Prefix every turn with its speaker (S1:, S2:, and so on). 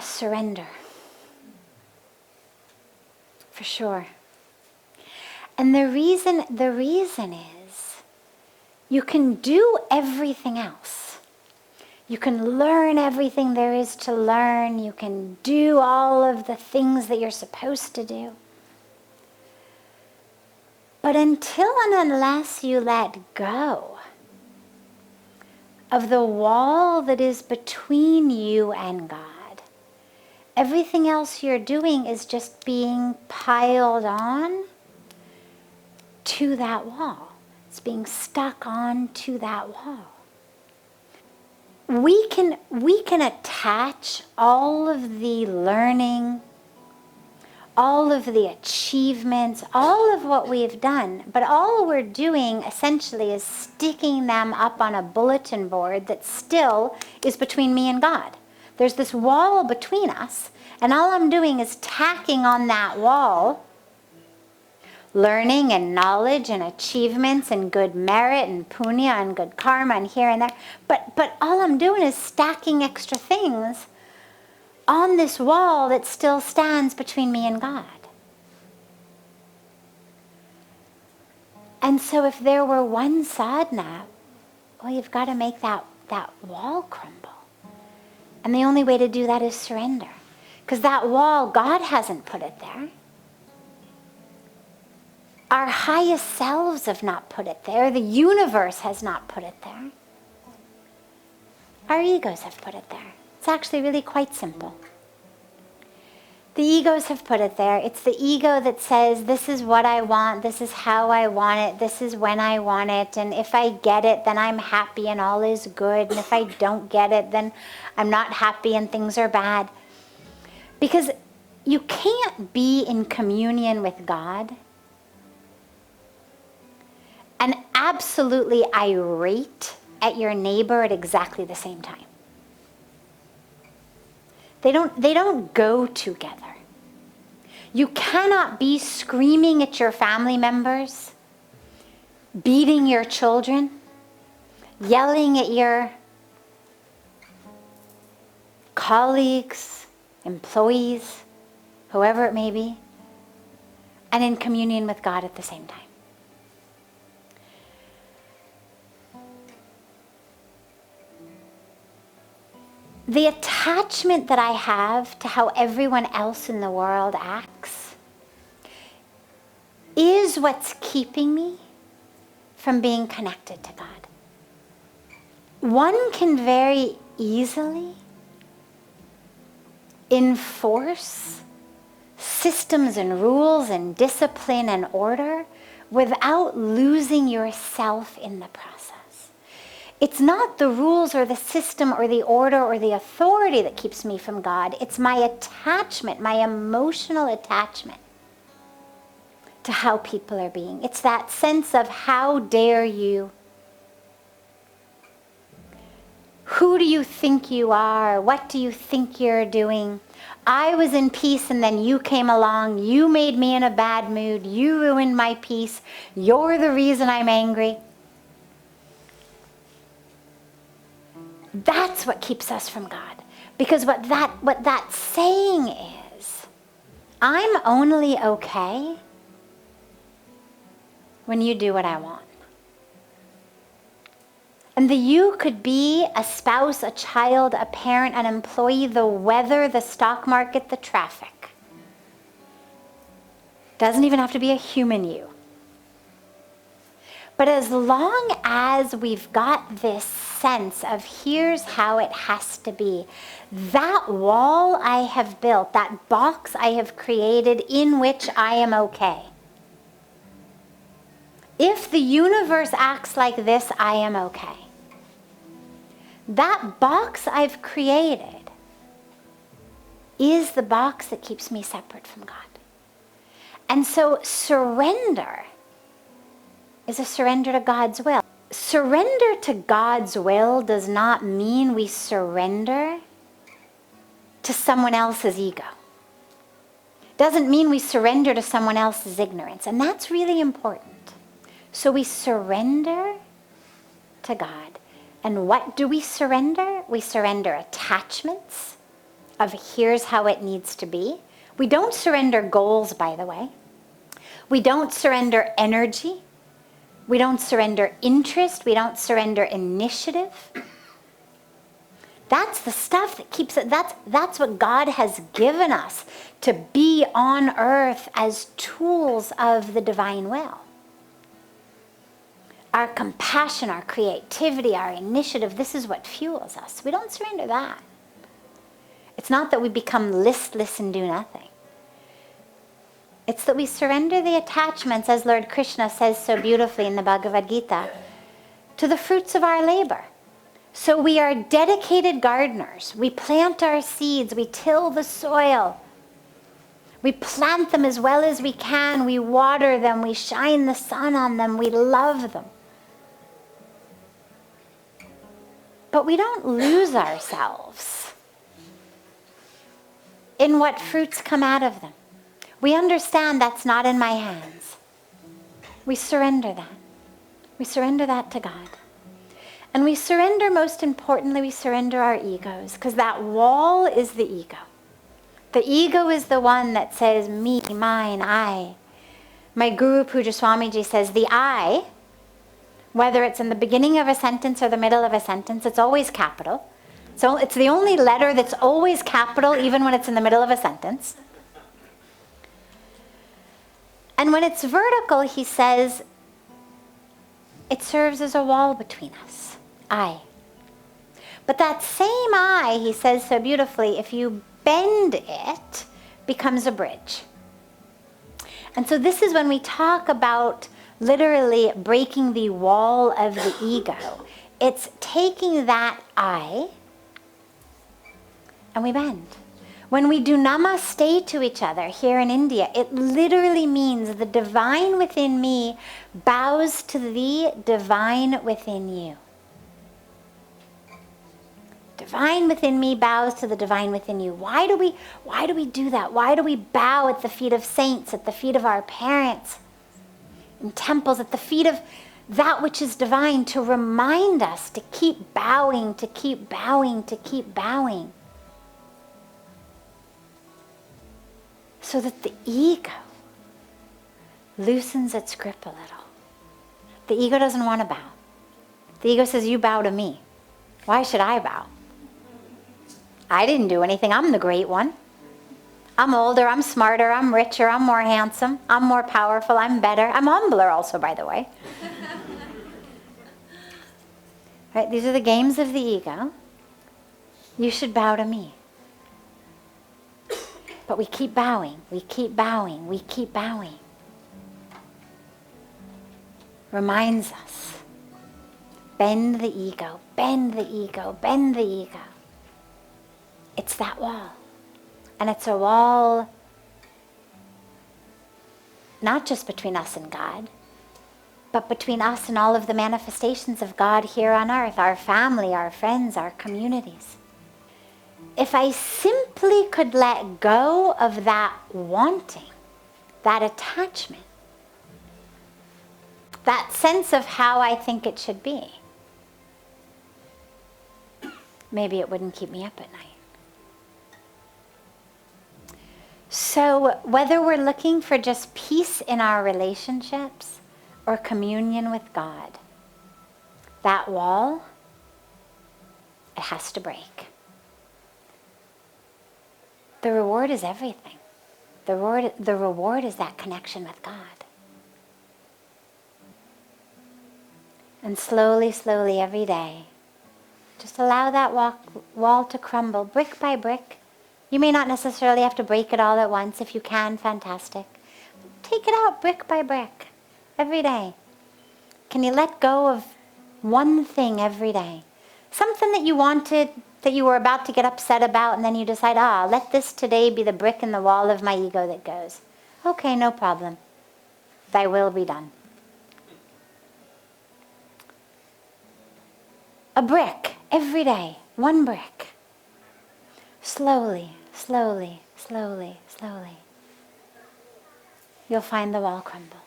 S1: surrender. For sure. And the reason is you can do everything else. You can learn everything there is to learn. You can do all of the things that you're supposed to do. But until and unless you let go of the wall that is between you and God, everything else you're doing is just being piled on to that wall. It's being stuck on to that wall. We can attach all of the learning, all of the achievements, all of what we've done, but all we're doing essentially is sticking them up on a bulletin board that still is between me and God. There's this wall between us, and all I'm doing is tacking on that wall learning and knowledge and achievements and good merit and punya and good karma and here and there. But all I'm doing is stacking extra things on this wall that still stands between me and God. And so if there were one sadhana, well, you've got to make that wall crumble. And the only way to do that is surrender. Because that wall, God hasn't put it there. Our highest selves have not put it there. The universe has not put it there. Our egos have put it there. It's actually really quite simple. The egos have put it there. It's the ego that says, this is what I want, this is how I want it, this is when I want it, and if I get it, then I'm happy and all is good, and if I don't get it, then I'm not happy and things are bad. Because you can't be in communion with God and absolutely irate at your neighbor at exactly the same time. They don't go together. You cannot be screaming at your family members, beating your children, yelling at your colleagues, employees, whoever it may be, and in communion with God at the same time. The attachment that I have to how everyone else in the world acts is what's keeping me from being connected to God. One can very easily enforce systems and rules and discipline and order without losing yourself in the process. It's not the rules or the system or the order or the authority that keeps me from God. It's my attachment, my emotional attachment to how people are being. It's that sense of how dare you? Who do you think you are? What do you think you're doing? I was in peace and then you came along. You made me in a bad mood. You ruined my peace. You're the reason I'm angry. That's what keeps us from God. Because what that's saying is, I'm only okay when you do what I want. And the you could be a spouse, a child, a parent, an employee, the weather, the stock market, the traffic. Doesn't even have to be a human you. But as long as we've got this sense of here's how it has to be, that wall I have built, that box I have created in which I am okay. If the universe acts like this, I am okay. That box I've created is the box that keeps me separate from God. And so surrender is a surrender to God's will. Surrender to God's will does not mean we surrender to someone else's ego. Doesn't mean we surrender to someone else's ignorance. And that's really important. So we surrender to God. And what do we surrender? We surrender attachments of here's how it needs to be. We don't surrender goals, by the way. We don't surrender energy. We don't surrender interest. We don't surrender initiative. That's the stuff that keeps it. That's what God has given us to be on earth as tools of the divine will. Our compassion, our creativity, our initiative, this is what fuels us. We don't surrender that. It's not that we become listless and do nothing. It's that we surrender the attachments, as Lord Krishna says so beautifully in the Bhagavad Gita, to the fruits of our labor. So we are dedicated gardeners. We plant our seeds. We till the soil. We plant them as well as we can. We water them. We shine the sun on them. We love them. But we don't lose ourselves in what fruits come out of them. We understand that's not in my hands. We surrender that. We surrender that to God. And we surrender, most importantly, we surrender our egos, because that wall is the ego. The ego is the one that says me, mine, I. My Guru Pujya Sadhviji says the I, whether it's in the beginning of a sentence or the middle of a sentence, it's always capital. So it's the only letter that's always capital, even when it's in the middle of a sentence. And when it's vertical, he says, it serves as a wall between us. I. But that same I, he says so beautifully, if you bend it, becomes a bridge. And so this is when we talk about literally breaking the wall of the ego. It's taking that I and we bend. When we do namaste to each other here in India, it literally means the divine within me bows to the divine within you. Divine within me bows to the divine within you. Why do we do that? Why do we bow at the feet of saints, at the feet of our parents, in temples, at the feet of that which is divine, to remind us to keep bowing, to keep bowing, to keep bowing. So that the ego loosens its grip a little. The ego doesn't want to bow. The ego says, you bow to me. Why should I bow? I didn't do anything. I'm the great one. I'm older, I'm smarter, I'm richer, I'm more handsome, I'm more powerful, I'm better. I'm humbler also, by the way. Right? These are the games of the ego. You should bow to me. But we keep bowing, we keep bowing, we keep bowing. Reminds us. Bend the ego, bend the ego, bend the ego. It's that wall. And it's a wall not just between us and God, but between us and all of the manifestations of God here on earth, our family, our friends, our communities. If I simply could let go of that wanting, that attachment, that sense of how I think it should be, maybe it wouldn't keep me up at night. So whether we're looking for just peace in our relationships or communion with God, that wall, it has to break. The reward is everything. The reward is that connection with God. And slowly, slowly every day, just allow that wall to crumble brick by brick. You may not necessarily have to break it all at once. If you can, fantastic. Take it out brick by brick every day. Can you let go of one thing every day? Something that you wanted, that you were about to get upset about, and then you decide, let this today be the brick in the wall of my ego that goes. Okay, no problem. Thy will be done. A brick every day, one brick. Slowly, slowly, slowly, slowly. You'll find the wall crumble.